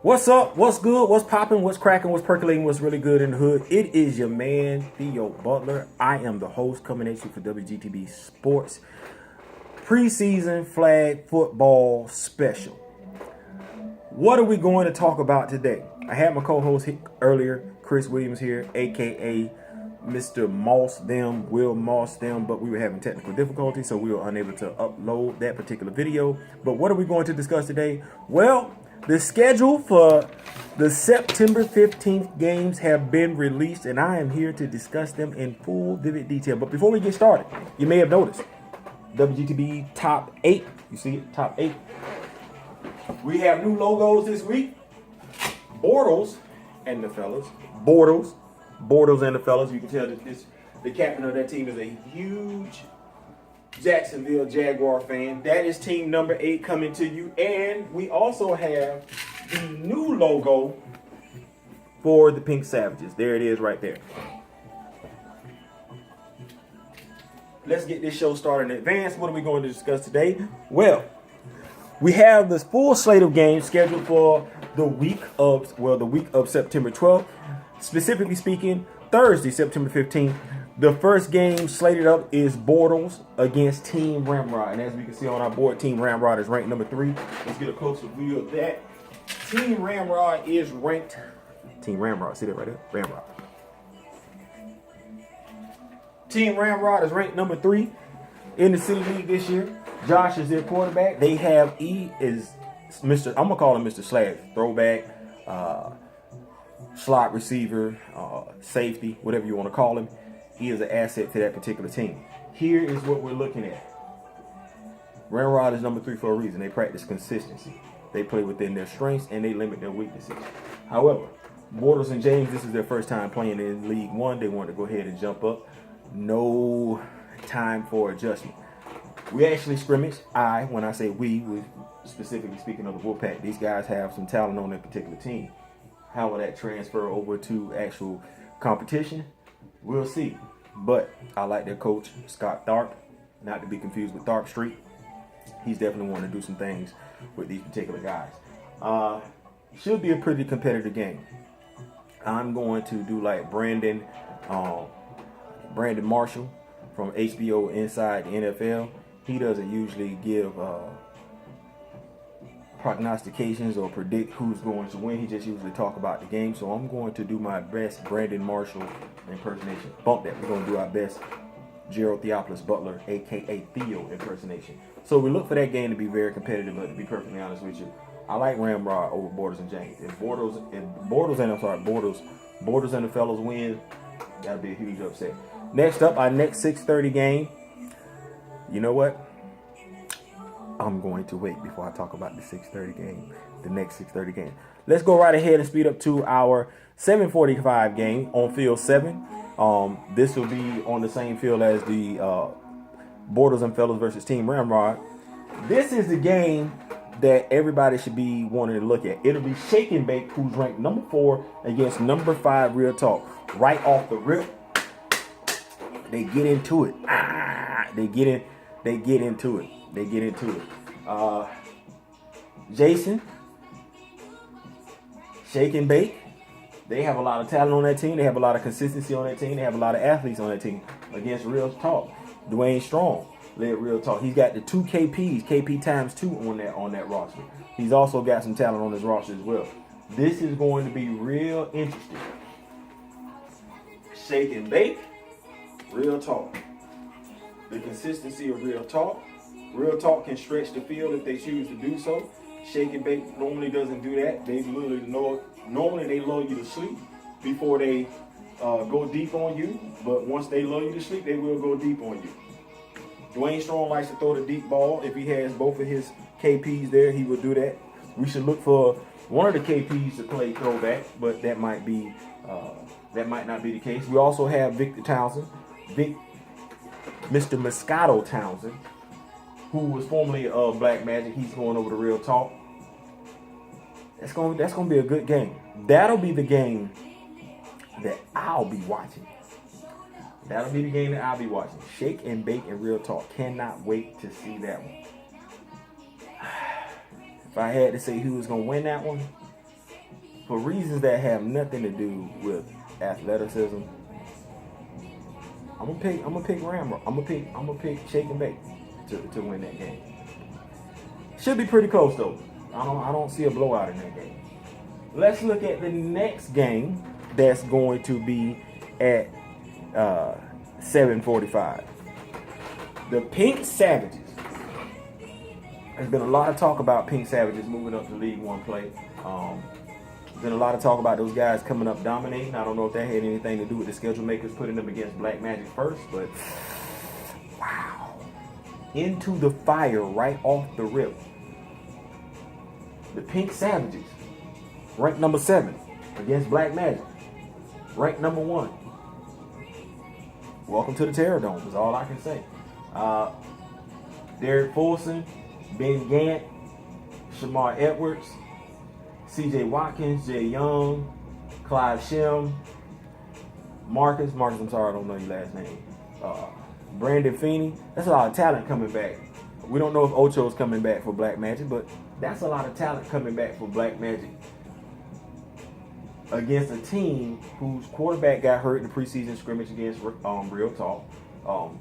What's up? What's good? What's popping? What's cracking? What's percolating? What's really good in the hood? It is your man, Theo Butler. I am the host coming at you for WGTB Sports Preseason Flag Football Special. What are we going to talk about today? I had my co-host earlier, Chris Williams here, aka Mr. Moss them, Will Moss them, but we were having technical difficulties, so we were unable to upload that particular video. But what are we going to discuss today? Well, the schedule for the September 15th games have been released, and I am here to discuss them in full, vivid detail. But before we get started, you may have noticed WGTB Top 8. You see it? Top 8. We have new logos this week. Bortles and the fellas. Bortles and the fellas. You can tell that the captain of that team is a huge Jacksonville Jaguar fan. That is team number 8 coming to you. And we also have the new logo for the Pink Savages. There it is right there. Let's get this show started in advance. What are we going to discuss today? Well, we have this full slate of games scheduled for the week of September 12th. Specifically speaking, Thursday, September 15th. The first game slated up is Bortles against Team Ramrod. And as we can see on our board, Team Ramrod is ranked number 3. Let's get a closer view of that. Team Ramrod is ranked. Team Ramrod, see that right there? Ramrod. Team Ramrod is ranked number 3 in the City League this year. Josh is their quarterback. They have I'm gonna call him Mr. Slash, throwback, slot receiver, safety, whatever you want to call him. He is an asset to that particular team. Here is what we're looking at. Ramrod is number 3 for a reason. They practice consistency. They play within their strengths and they limit their weaknesses. However, Bortles and James, this is their first time playing in League One. They want to go ahead and jump up. No time for adjustment. We actually scrimmage. When I say we specifically speaking of the Wolfpack, these guys have some talent on their particular team. How will that transfer over to actual competition? We'll see. But I like their coach, Scott Tharp, not to be confused with Tharp Street. He's definitely wanting to do some things with these particular guys. Should be a pretty competitive game. I'm going to do like Brandon Marshall from HBO Inside the NFL. He doesn't usually give prognostications or predict who's going to win. He just usually talk about the game. So I'm going to do my best Brandon Marshall impersonation. Bump that. We're going to do our best Gerald Theophilus Butler, aka Theo impersonation. So we look for that game to be very competitive, but to be perfectly honest with you, I like Ramrod over Bortles and James. If Bortles and the fellas win, that'll be a huge upset. Next up, our next 6:30 game. You know what? I'm going to wait before I talk about the 6:30 game, the next 6:30 game. Let's go right ahead and speed up to our 7:45 game on field 7. This will be on the same field as the Bortles and Fellas versus Team Ramrod. This is the game that everybody should be wanting to look at. It'll be Shake and Bake, who's ranked number 4 against number 5 Real Talk. Right off the rip, they get into it. They get into it. Jason, Shake and Bake, they have a lot of talent on that team. They have a lot of consistency on that team. They have a lot of athletes on that team. Against Real Talk, Dwayne Strong led Real Talk. He's got the 2 KPs, KP times 2 on that roster. He's also got some talent on his roster as well. This is going to be real interesting. Shake and Bake, Real Talk. The consistency of Real Talk. Real Talk can stretch the field if they choose to do so. Shake and Bake normally doesn't do that. They normally they lull you to sleep before they go deep on you. But once they lull you to sleep, they will go deep on you. Dwayne Strong likes to throw the deep ball. If he has both of his KPs there, he will do that. We should look for one of the KPs to play throwback, but that might not be the case. We also have Victor Townsend, Mr. Moscato Townsend, who was formerly of Black Magic. He's going over to Real Talk. That's going to be a good game. That'll be the game that I'll be watching. Shake and Bake and Real Talk. Cannot wait to see that one. If I had to say who was going to win that one, for reasons that have nothing to do with athleticism, I'm gonna pick Rambo. I'm gonna pick Shake and Bake to win that game. Should be pretty close though. I don't see a blowout in that game. Let's look at the next game that's going to be at 7:45. The Pink Savages. There's been a lot of talk about Pink Savages moving up to League One play. There's been a lot of talk about those guys coming up dominating. I don't know if that had anything to do with the schedule makers putting them against Black Magic first, but wow. Into the fire right off the rip. The Pink Savages, ranked number 7 against Black Magic, ranked number 1. Welcome to the Terror Dome is all I can say. Derek Folson, Ben Gant, Shamar Edwards, C.J. Watkins, Jay Young, Clive Shem, Marcus, I'm sorry, I don't know your last name. Brandon Feeney. That's a lot of talent coming back. We don't know if Ocho's coming back for Black Magic, but that's a lot of talent coming back for Black Magic against a team whose quarterback got hurt in the preseason scrimmage against Real Talk.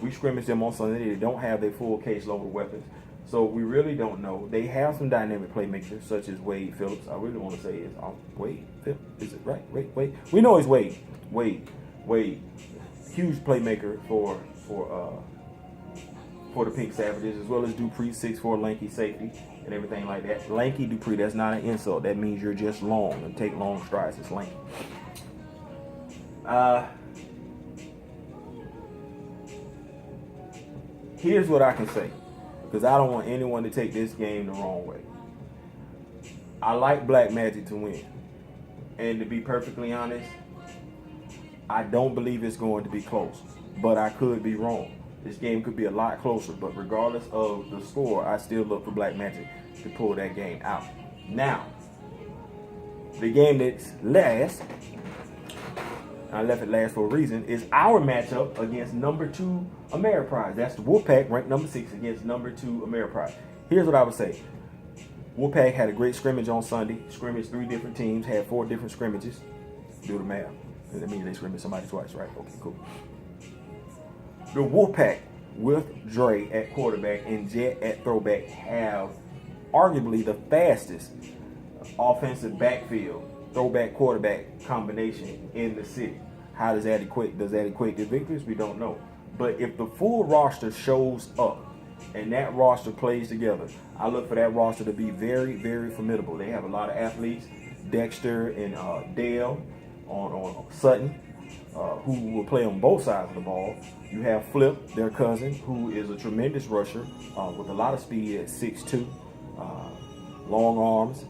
We scrimmaged them on Sunday. They don't have their full caseload of weapons. So we really don't know. They have some dynamic playmakers such as Wade Phillips. I really want to say is Wade Phillips. Is it right? Wade. We know it's Wade. Wade. Huge playmaker for the Pink Savages, as well as Dupree, 6'4", lanky safety, and everything like that. Lanky Dupree, that's not an insult. That means you're just long and take long strides. It's lanky. Here's what I can say, because I don't want anyone to take this game the wrong way. I like Black Magic to win. And to be perfectly honest, I don't believe it's going to be close, but I could be wrong. This game could be a lot closer, but regardless of the score, I still look for Black Magic to pull that game out. Now, the game that's last, I left it last for a reason, is our matchup against number 2 Ameriprise. That's the Wolfpack, ranked number 6 against number 2 Ameriprise. Here's what I would say. Wolfpack had a great scrimmage on Sunday. Scrimmaged 3 different teams, had 4 different scrimmages. Do the math. That means they scrimmaged somebody twice, right? Okay, cool. The Wolfpack with Dre at quarterback and Jet at throwback have arguably the fastest offensive backfield throwback quarterback combination in the city. How does that equate? Does that equate to victories? We don't know. But if the full roster shows up and that roster plays together, I look for that roster to be very, very formidable. They have a lot of athletes, Dexter and Dale on Sutton, who will play on both sides of the ball. You have Flip, their cousin, who is a tremendous rusher with a lot of speed at 6'2", long arms.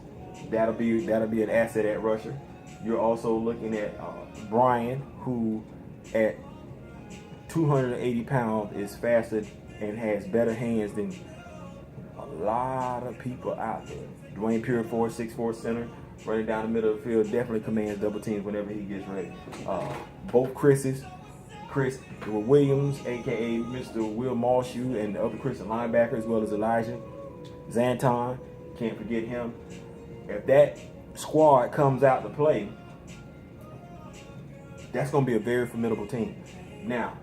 That'll be an asset at rusher. You're also looking at Brian, who at 280 pounds is faster and has better hands than a lot of people out there. Dwayne Purifoy, 6'4" center, running down the middle of the field, definitely commands double teams whenever he gets ready. Both Chris Williams, aka Mr. Will Malshew, and the other Chris linebacker, as well as Elijah Zanton, can't forget him. If that squad comes out to play, that's going to be a very formidable team. Now,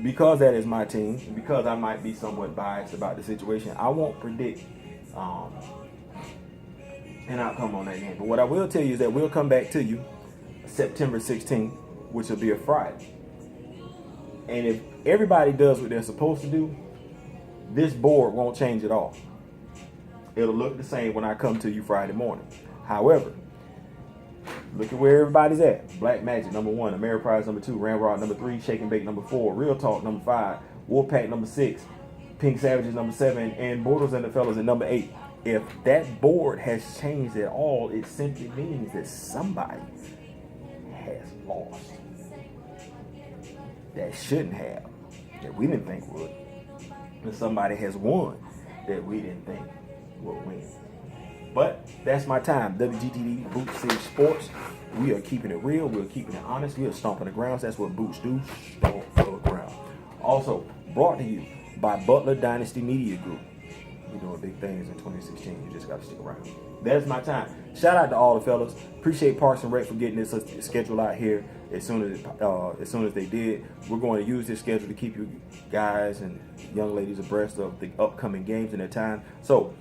because that is my team, and because I might be somewhat biased about the situation, I won't predict an outcome on that game. But what I will tell you is that we'll come back to you September 16th, which will be a Friday. And if everybody does what they're supposed to do, this board won't change at all. It'll look the same when I come to you Friday morning. However, look at where everybody's at. Black Magic, number 1. Ameriprise, number 2. Ramrod, number 3. Shake and Bake, number 4. Real Talk, number 5. Wolfpack, number 6. Pink Savages, number 7. And Bortles and the Fellas at number 8. If that board has changed at all, it simply means that somebody has lost that shouldn't have, that we didn't think would. And somebody has won that we didn't think would win. But that's my time. WGTB Boot City Sports. We are keeping it real. We're keeping it honest. We are stomping the grounds. That's what Boots do. Stomp the ground. Also brought to you by Butler Dynasty Media Group. You're doing big things in 2016. You just got to stick around. That's my time. Shout out to all the fellas. Appreciate Parks and Rec for getting this schedule out here as soon as they did. We're going to use this schedule to keep you guys and young ladies abreast of the upcoming games in their time. So,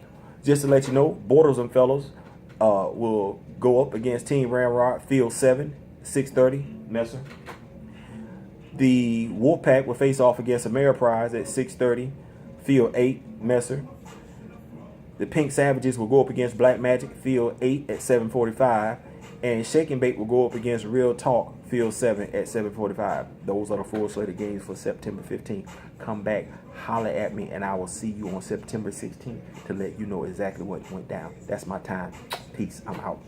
just to let you know, Borders and fellas will go up against Team Ramrod, Field 7, 6:30, Messer. The Wolfpack will face off against Ameriprise at 6:30, Field 8, Messer. The Pink Savages will go up against Black Magic, Field 8 at 7:45. And Shake and Bake will go up against Real Talk, Field 7 at 7:45. Those are the full slate of games for September 15th. Come back, holler at me, and I will see you on September 16th to let you know exactly what went down. That's my time. Peace. I'm out.